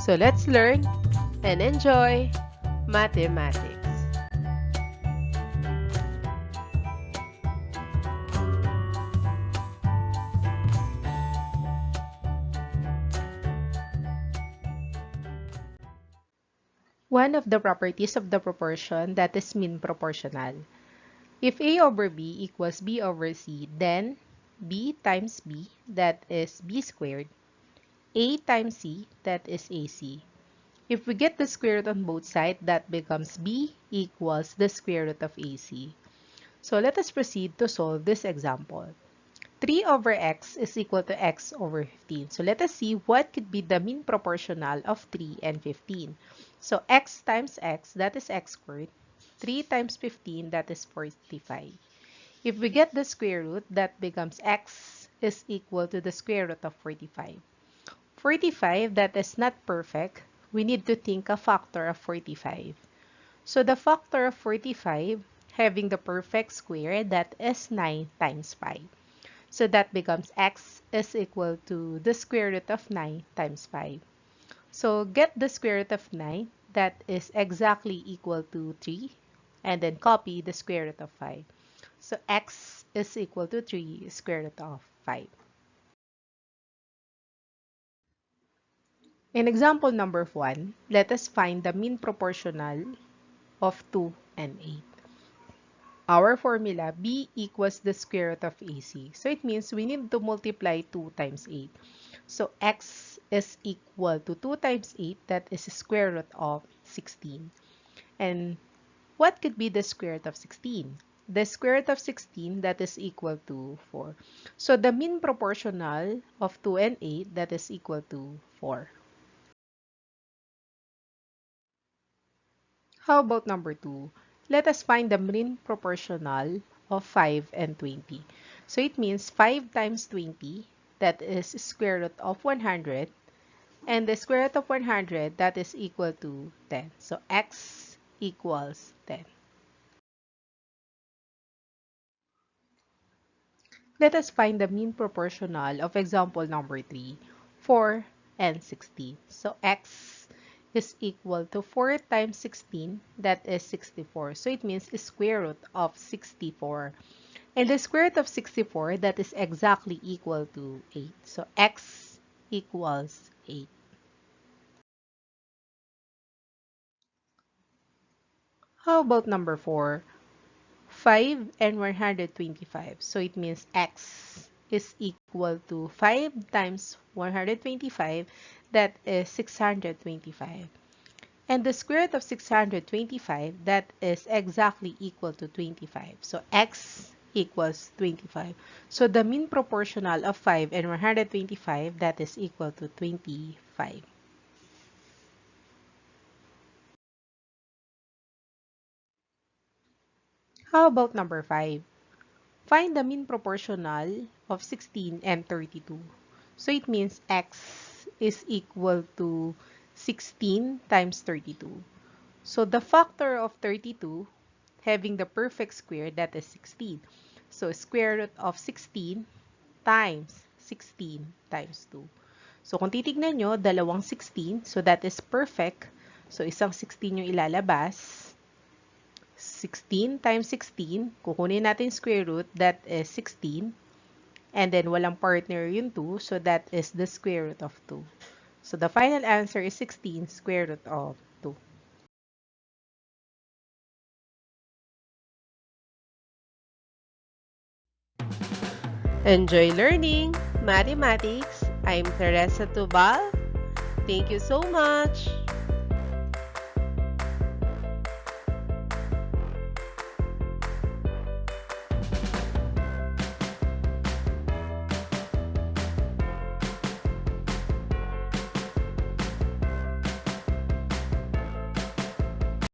So let's learn and enjoy mathematics. One of the properties of the proportion that is mean proportional. If A over B equals B over C, then B times B, that is B squared, A times C, that is AC. If we get the square root on both sides, that becomes B equals the square root of AC. So let us proceed to solve this example. 3 over x is equal to x over 15. So let us see what could be the mean proportional of 3 and 15. So x times x, that is x squared. 3 times 15, that is 45. If we get the square root, that becomes x is equal to the square root of 45. 45, that is not perfect. We need to think a factor of 45. So the factor of 45, having the perfect square, that is 9 times 5. So that becomes x is equal to the square root of 9 times 5. So get the square root of 9, that is exactly equal to 3. And then copy the square root of 5. So x is equal to 3 square root of 5. In example number 1, let us find the mean proportional of 2 and 8. Our formula, B equals the square root of AC. So it means we need to multiply 2 times 8. So x is equal to 2 times 8, that is the square root of 16. And what could be the square root of 16? The square root of 16, that is equal to 4. So the mean proportional of 2 and 8, that is equal to 4. How about number 2? Let us find the mean proportional of 5 and 20. So it means 5 times 20, that is square root of 100. And the square root of 100, that is equal to 10. So x equals 10. Let us find the mean proportional of example number 3, 4 and 16. So x is equal to 4 times 16, that is 64. So it means square root of 64. And the square root of 64, that is exactly equal to 8. So x equals 8. How about number 4? 5 and 125. So it means x is equal to 5 times 125, that is 625. And the square root of 625, that is exactly equal to 25. So x equals 25. So the mean proportional of 5 and 125, that is equal to 25. How about number 5? Find the mean proportional of 16 and 32. So it means x is equal to 16 times 32. So the factor of 32, having the perfect square, that is 16. So square root of 16 times 16 times 2. So kung titignan nyo, dalawang 16, so that is perfect. So isang 16 yung ilalabas. 16 times 16, kukunin natin square root, that is 16. And then walang partner yung 2, so that is the square root of 2. So the final answer is 16 square root of 2. Enjoy learning mathematics. I'm Teresa Tubal. Thank you so much.